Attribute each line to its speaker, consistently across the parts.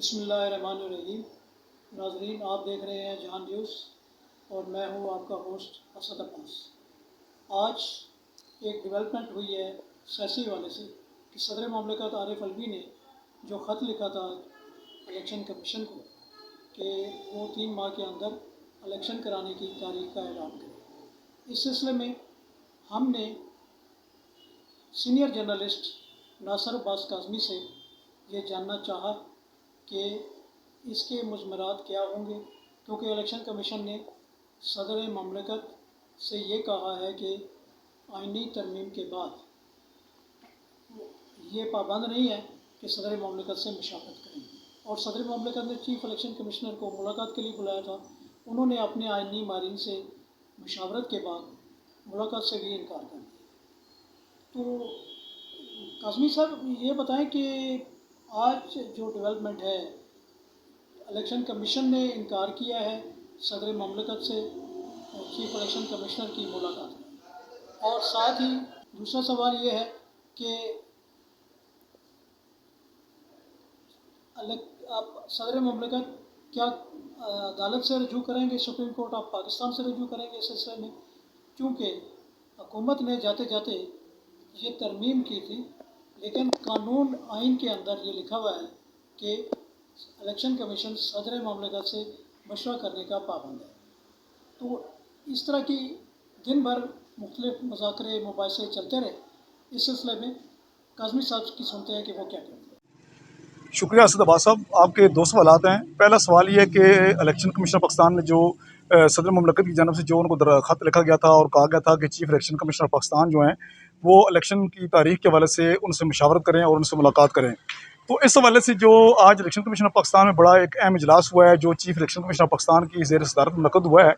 Speaker 1: बिस्मिल्लाहिर्रहमानिर्रहीम। नाज़रीन, आप देख रहे हैं जहान न्यूज़ और मैं हूं आपका होस्ट असद अब्बास। आज एक डेवलपमेंट हुई है सियासी वाले से कि सदर ममलिकत आरिफ अलवी ने जो ख़त लिखा था इलेक्शन कमीशन को कि वो 3 माह के अंदर इलेक्शन कराने की तारीख का ऐलान करे। इस सिलसिले में हमने सीनियर जर्नलिस्ट नासिर अब्बास काज़मी से ये जानना चाहा कि इसके मुज़मरात क्या होंगे, क्योंकि इलेक्शन कमीशन ने सदर ममलिकत से ये कहा है कि आइनी तरमीम के बाद ये पाबंद नहीं है कि सदर ममलिकत से मुशावरत करें। और सदर ममलिकत ने चीफ़ इलेक्शन कमिश्नर को मुलाकात के लिए बुलाया था। उन्होंने अपने आइनी मारीन से मुशावरत के बाद मुलाकात से भी इनकार कर दिया। तो काज़मी साहब, ये बताएं कि आज जो डेवलपमेंट है, इलेक्शन कमीशन ने इनकार किया है सदर ममलिकत से चीफ इलेक्शन कमिश्नर की मुलाकात में, और साथ ही दूसरा सवाल ये है कि आप सदर ममलिकत क्या अदालत से रजू करेंगे, सुप्रीम कोर्ट ऑफ पाकिस्तान से रजू करेंगे इस सिलसिले में, क्योंकि हुकूमत ने जाते जाते ये तरमीम की थी, लेकिन कानून आइन के अंदर ये लिखा हुआ है कि इलेक्शन कमीशन सदर ममलिकत से मशवरा करने का पाबंद है। तो इस तरह की दिन भर मुख्तलिफ मुज़ाकरे मुबाहिसे चलते रहे। इस सिलसिले में काज़मी साहब की सुनते हैं कि वो क्या कहते हैं।
Speaker 2: शुक्रिया असद अब्बास साहब, आपके 2 सवालात हैं। पहला सवाल ये है कि इलेक्शन कमीशन पाकिस्तान ने जो सदर ममलिकत की जानब से जो उनको ख़त लिखा गया था और कहा गया था कि चीफ इलेक्शन कमिश्नर पाकिस्तान जो हैं वो इलेक्शन की तारीख के हवाले से उनसे मुशावरत करें और उनसे मुलाकात करें। तो इस हवाले से जो आज इलेक्शन कमीशन पाकिस्तान में बड़ा एक अहम इजलास हुआ है, जो चीफ इलेक्शन कमिश्नर पाकिस्तान की ज़ेर सदारत मुनक़्क़द हुआ है,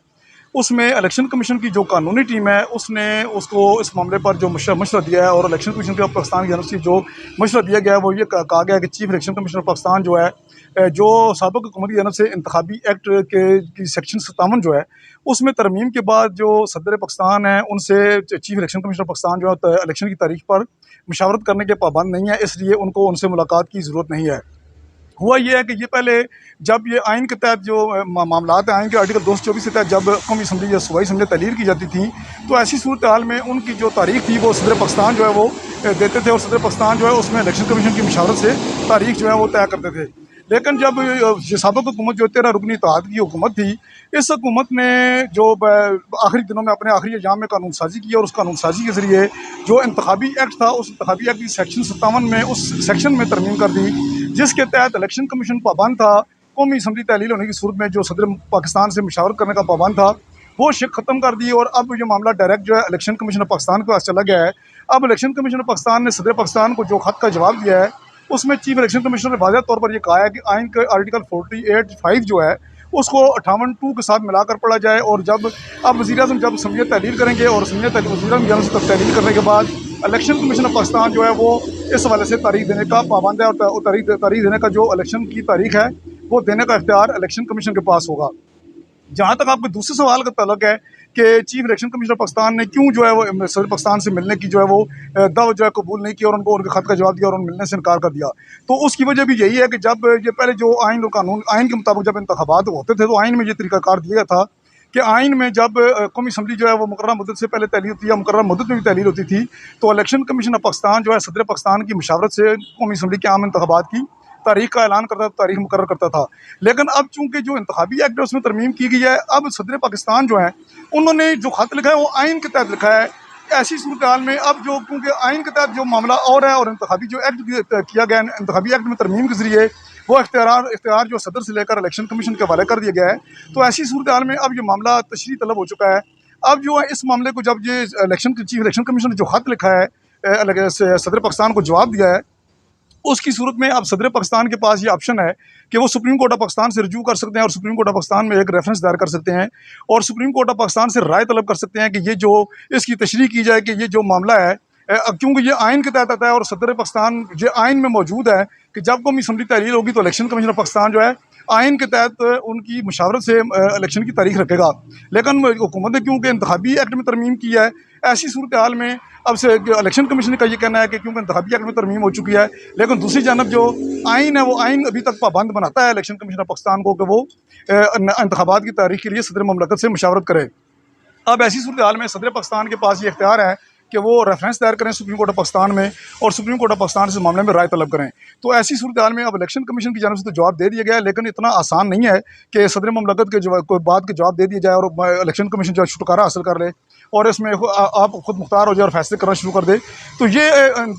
Speaker 2: उसमें इलेक्शन कमीशन की जो कानूनी टीम है उसने उसको इस मामले पर जो मशवरा दिया है, और इलेक्शन कमीशन के पाकिस्तान की जानब से जो मशवरा दिया गया है वो ये कहा गया है कि चीफ इलेक्शन कमिश्नर पाकिस्तान जो है, जो साबिक़ हुकूमत की जानब से इंतखाबी एक्ट के की सेक्शन 57 जो है उसमें तरमीम के बाद जो सदर पाकिस्तान है उनसे चीफ इलेक्शन कमिश्नर पाकिस्तान जो है इलेक्शन की तारीख पर मुशावरत करने के पाबंद नहीं है, इसलिए उनको उनसे मुलाकात की ज़रूरत नहीं है। हुआ ये है कि ये पहले जब ये आइन के तहत जो मामलात हैं, आइन के आर्टिकल 224 के तहत जब कौमी असम्बली या सूबाई असम्बली तहलील की जाती थी, तो ऐसी सूरत हाल में उनकी जो तारीख थी वो सदर पाकिस्तान जो है वो देते थे, और सदर पाकिस्तान जो है उसमें इलेक्शन कमीशन की मुशावरत से तारीख जो है वो तय करते थे। लेकिन जब साबिक़ हुकूमत जो 13 रुकनी इत्तेहाद की हुकूमत थी, इस हुकूमत ने जो आखिरी दिनों में अपने आखिरी एग्जाम में कानून साजी की, और उस कानून साजी के ज़रिए जो इंतखाबी एक्ट था उस इंतखाबी एक्ट की सेक्शन 57 में उस सेक्शन में तरमीम कर दी, जिसके तहत इलेक्शन कमीशन पाबंद था कौमी असम्बली तहलील होने की सूरत में जो सदर पाकिस्तान से मुशावरत करने का पाबंद था, वो शिक ख़त्म कर दी। और अब ये मामला डायरेक्ट जो है इलेक्शन कमीशन पाकिस्तान के पास चला गया है। अब इलेक्शन कमीशन पाकिस्तान ने सदर पाकिस्तान को जो ख़त का जवाब दिया है उसमें चीफ इलेक्शन कमिश्नर ने वाज़ेह तौर पर यह कहा है कि आइन के आर्टिकल 48(5) जो है उसको 58(2) के साथ मिलाकर पढ़ा जाए, और जब अब वज़ीर-ए-आज़म जब असम्बलियत तहलील करेंगे और असम्बलियत वज़ीर-ए-आज़म से तहलील करने के बाद इलेक्शन कमीशन पाकिस्तान जो है वो इस हवाले से तारीख देने का पाबंद है, और तारीख देने का जो इलेक्शन की तारीख है वो देने का इख्तियार इलेक्शन कमीशन के पास होगा। जहाँ तक आपके दूसरे सवाल का तल्लुक है कि चीफ इलेक्शन कमिश्नर पाकिस्तान ने क्यों जो है वो सदर पाकिस्तान से मिलने की जो है वो दावा जो है कबूल नहीं किया और उनको उनके ख़त का जवाब दिया और उन मिलने से इनकार कर दिया, तो उसकी वजह भी यही है कि जब ये पहले जो आइन और कानून आइन के मुताबिक जब इंतखाबात होते थे तो आइन में ये तरीक़ाकार दिया था कि आइन में जब कौमी असम्बली जो है वो मुकर्रर मुद्दत से पहले तहलील होती है, मुकर्रर मुद्दत में भी तहलील होती थी, तो इलेक्शन कमीशन पाकिस्तान जो है सदर पाकिस्तान की मुशावरत से कौमी असम्बली के आम इंतखाबात की तारीख का ऐलान करता था, तारीख मुकर्रर करता था। लेकिन अब चूंकि जो इंतखाबी एक्ट है उसमें तरमीम की गई है, अब सदर पाकिस्तान जो है उन्होंने जो खत लिखा है वो आइन के तहत लिखा है। ऐसी सूरत हाल में अब जो क्योंकि आइन के तहत जो मामला और है और इंतखाबी जो एक्ट किया गया है, इंतखाबी एक्ट में तरमीम के जरिए वो इख्तियार जो सदर से लेकर इलेक्शन कमीशन के हवाले कर दिया गया है, तो ऐसी सूरत हाल में अब ये मामला तशरीह तलब हो चुका है। अब जो है इस मामले को जब ये चीफ इलेक्शन कमीशन ने जो खत लिखा है सदर पाकिस्तान को जवाब दिया है, उसकी सूरत में अब सदर पाकिस्तान के पास ये ऑप्शन है कि वो सुप्रीम कोर्ट ऑफ पाकिस्तान से रजू कर सकते हैं, और सुप्रीम कोर्ट ऑफ पाकिस्तान में एक रेफरेंस दायर कर सकते हैं, और सुप्रीम कोर्ट ऑफ पाकिस्तान से राय तलब कर सकते हैं कि ये जो इसकी तशरीह की जाए कि ये जो मामला है, क्योंकि ये आइन के तहत आता है और सदर पाकिस्तान ये आइन में मौजूद है कि जब कौमी असम्बली तहलील होगी तो इलेक्शन कमीशन पाकिस्तान जो है आइन के तहत उनकी मुशावरत से इलेक्शन की तारीख रखेगा। लेकिन हुकूमत ने क्योंकि इंतखाबी एक्ट में तरमीम की है, ऐसी सूरत हाल में अब से इलेक्शन कमीशन का ये कहना है कि क्योंकि इंतखाबी एक्ट में तरमीम हो चुकी है, लेकिन दूसरी जानब जो आइन है वो आइन अभी तक पाबंद बनाता है इलेक्शन कमीशन ऑफ पाकिस्तान को कि वो इंतखाबात की तारीख के लिए सदर ममलकत से मुशावरत करे। अब ऐसी सूरत हाल में सदर पाकिस्तान के पास ये इख्तियार है कि वो रेफरेंस दायर करें सुप्रीम कोर्ट ऑफ पाकिस्तान में और सुप्रीम कोर्ट ऑफ पाकिस्तान से इस मामले में राय तलब करें। तो ऐसी सूरत हाल में अब इलेक्शन कमीशन की जानब से तो जवाब दे दिया गया है, लेकिन इतना आसान नहीं है कि सदर ममलकत के कोई बात के जवाब दे दिया जाए और इलेक्शन कमीशन जो छुटकारा हासिल कर ले और इसमें आप खुद मुख्तार हो जाए और फैसले करना शुरू कर दे। तो ये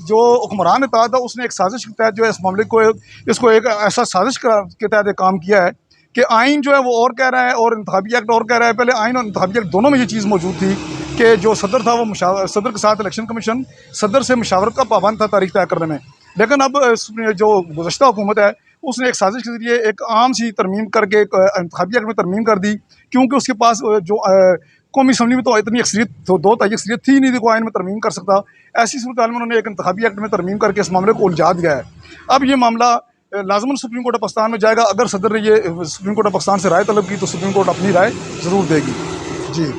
Speaker 2: जो हुक्मरान इत्तेहाद था उसने एक साजिश के तहत जो है इस मामले को इसको एक ऐसा साजिश के तहत काम किया है कि आइन जो है वो और कह रहा है और इंतखाबी एक्ट और कह रहा है। पहले आइन और इंतखाबी एक्ट दोनों में ये चीज़ मौजूद थी कि जो सदर था वो सदर के साथ इलेक्शन कमीशन सदर से मुशावरत का पाबंद था तारीख तय करने में। लेकिन अब जो गुज़श्ता हुकूमत है उसने एक साजिश के ज़रिए एक आम सी तरमीम करके इंतखाबी एक्ट में तरमीम कर दी, क्योंकि उसके पास जो कौमी असम्बली में तो इतनी अक्सरियत तो 2/3 अक्सरियत थी नहीं थी को आइन में तरमीम कर सकता। ऐसी सूरत हाल में उन्होंने एक इंतखाबी एक्ट में तरमीम करके इस मामले को उलझा दिया है। अब ये मामला लाजमन सुप्रीम कोर्ट ऑफ पाकिस्तान में जाएगा। अगर सदर ने ये सुप्रीम कोर्ट ऑफ पाकिस्तान से राय तलब की तो सुप्रीम कोर्ट अपनी राय ज़रूर देगी। जी।